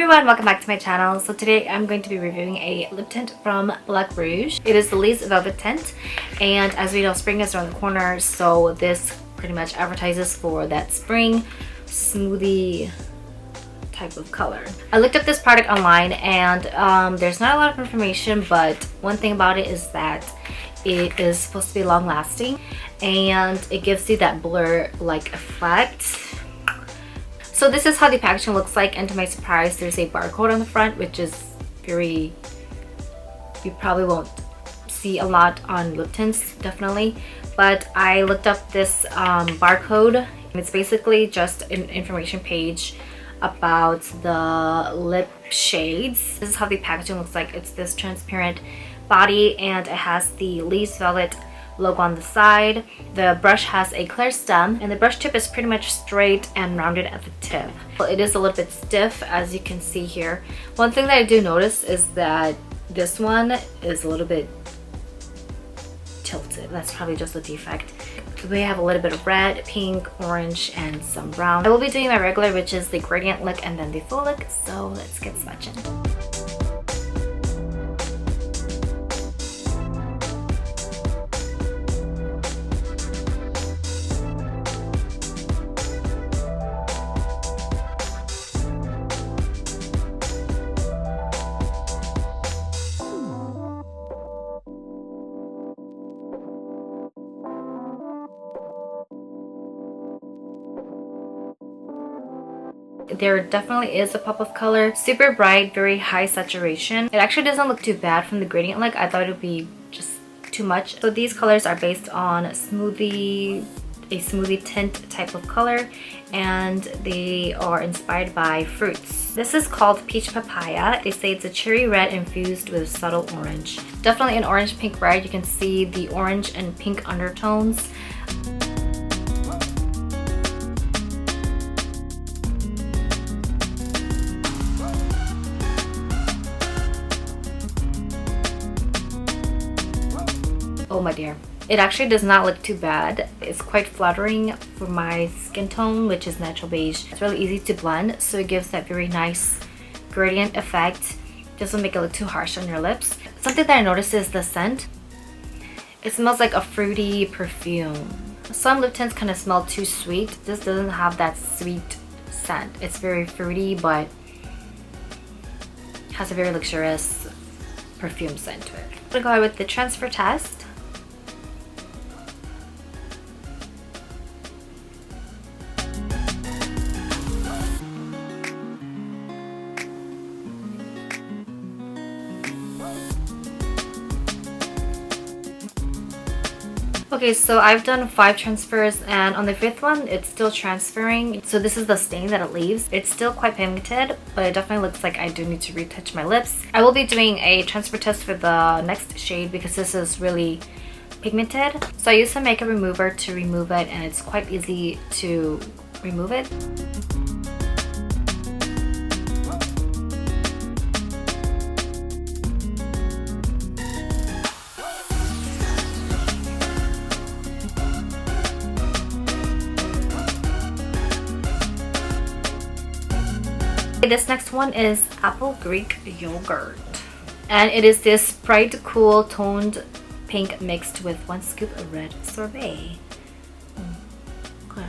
everyone, welcome back to my channel. So today I'm going to be reviewing a lip tint from Black Rouge. It is the Leez Velvet Tint, and as we know, spring is around the corner, so this pretty much advertises for that spring smoothie type of color. I looked up this product online and there's not a lot of information, but one thing about it is that it is supposed to be long lasting and it gives you that blur like effect. So this is how the packaging looks like, and to my surprise there's a barcode on the front, which is you probably won't see a lot on lip tints, definitely. But I looked up this barcode, and it's basically just an information page about the lip shades. This is how the packaging looks like. It's this transparent body and it has the Leez Velvet logo on the side. The brush has a clear stem and the brush tip is pretty much straight and rounded at the tip. Well, it is a little bit stiff, as you can see here. One thing that I do notice is that this one is a little bit tilted. That's probably just a defect. We have a little bit of red, pink, orange, and some brown. I will be doing my regular, which is the gradient look and then the full look, so let's get swatching. There definitely is a pop of color. Super bright, very high saturation. It actually doesn't look too bad from the gradient look. I thought it would be just too much. So these colors are based on a smoothie tint type of color, and they are inspired by fruits. This is called Peach Papaya. They say it's a cherry red infused with subtle orange. Definitely an orange pink red. You can see the orange and pink undertones. Oh my dear. It actually does not look too bad. It's quite flattering for my skin tone, which is natural beige. It's really easy to blend, so it gives that very nice gradient effect. Doesn't make it look too harsh on your lips. Something that I noticed is the scent. It smells like a fruity perfume. Some lip tints kind of smell too sweet. This doesn't have that sweet scent. It's very fruity, but has a very luxurious perfume scent to it. I'm gonna go ahead with the transfer test. Okay, so I've done 5 transfers, and on the 5th one it's still transferring. So this is the stain that it leaves. It's still quite pigmented, but it definitely looks like I do need to retouch my lips. I will be doing a transfer test for the next shade because this is really pigmented. So I use some makeup remover to remove it, and it's quite easy to remove it. This next one is Apple Greek Yogurt, and it is this bright, cool, toned pink mixed with 1 scoop of red sorbet. Okay.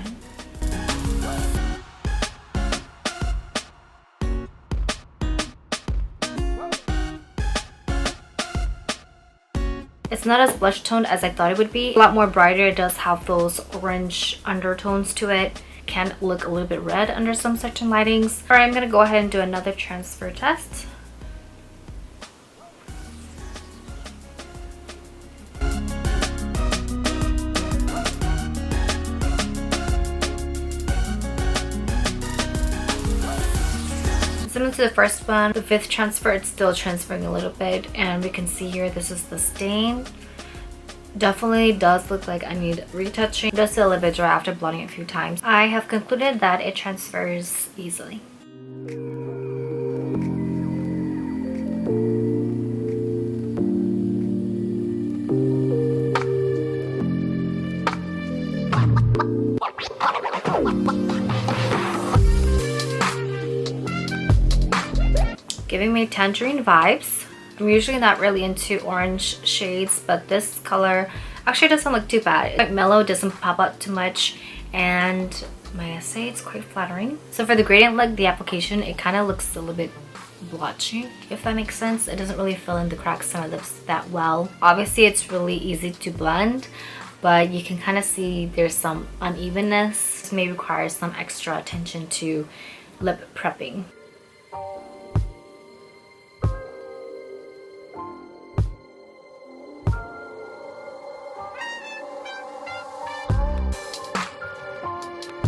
It's not as blush toned as I thought it would be. A lot more brighter. It does have those orange undertones to it. Can look a little bit red under some certain lightings. Alright, I'm gonna go ahead and do another transfer test. Similar to the first one, the 5th transfer, it's still transferring a little bit, and we can see here this is the stain. Definitely does look like I need retouching. It does feel a little bit dry after blending it a few times. I have concluded that it transfers easily. giving me tangerine vibes. I'm usually not really into orange shades, but this color actually doesn't look too bad. It's like mellow, doesn't pop out too much, and I say it's quite flattering. So for the gradient look, the application, it kind of looks a little bit blotchy, if that makes sense. It doesn't really fill in the cracks on my lips that well. Obviously, it's really easy to blend, but you can kind of see there's some unevenness. This may require some extra attention to lip prepping.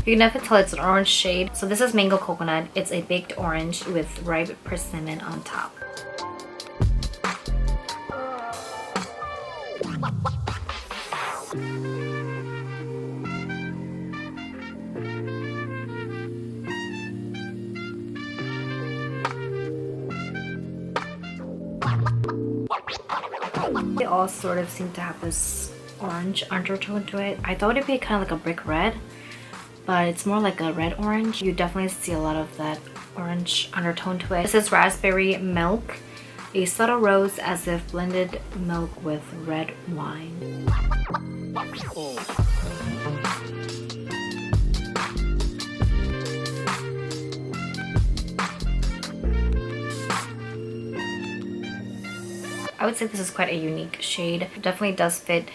You can definitely tell it's an orange shade. So this is Mango Coconut. It's a baked orange with ripe persimmon on top. They all sort of seem to have this orange undertone to it. I thought it'd be kind of like a brick red, but it's more like a red orange. You definitely see a lot of that orange undertone to it. This is Raspberry Milk, a subtle rose as if blended milk with red wine. I would say this is quite a unique shade. It definitely does fit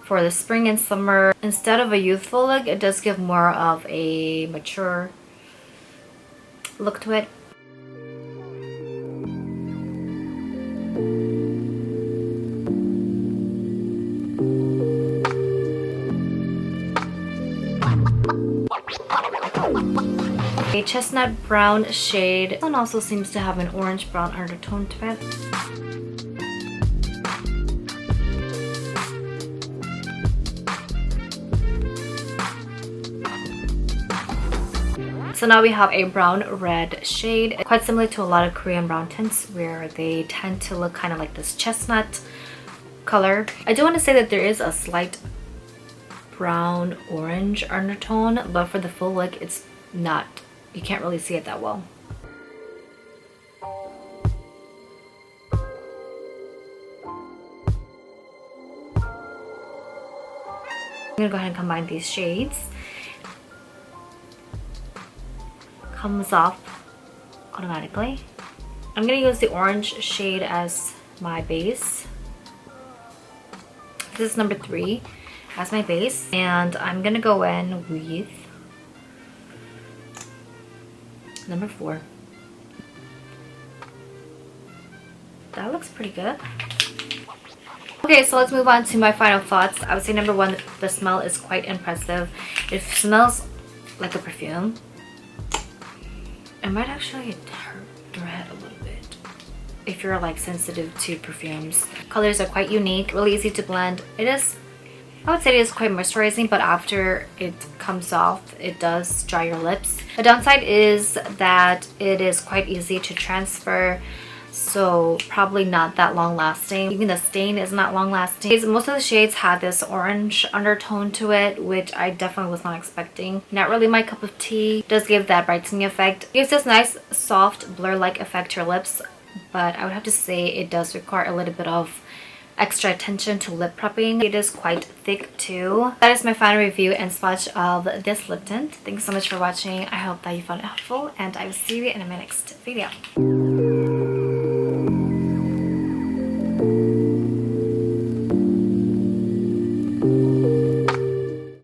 for the spring and summer. Instead of a youthful look, it does give more of a mature look to it. A chestnut brown shade. This one also seems to have an orange brown undertone to it. So now we have a brown red shade, quite similar to a lot of Korean brown tints where they tend to look kind of like this chestnut color. I do want to say that there is a slight brown orange undertone, but for the full look it's not, you can't really see it that well. I'm gonna go ahead and combine these shades. Comes off automatically. I'm gonna use the orange shade as my base. This is number 3 as my base, and I'm gonna go in with number 4. That looks pretty good. Okay, so let's move on to my final thoughts. I would say number 1, the smell is quite impressive. It smells like a perfume. It might actually hurt your head a little bit if you're like sensitive to perfumes. Colors are quite unique, really easy to blend. It is, I would say it is quite moisturizing, but after it comes off, it does dry your lips. The downside is that it is quite easy to transfer, so probably not that long lasting. Even the stain is not long lasting. Most of the shades had this orange undertone to it, which I definitely was not expecting. Not really my cup of tea. It does give that brightening effect. It gives this nice soft blur-like effect to your lips, but I would have to say it does require a little bit of extra attention to lip prepping. It is quite thick too. That is my final review and swatch of this lip tint. Thanks so much for watching. I hope that you found it helpful, and I will see you in my next video.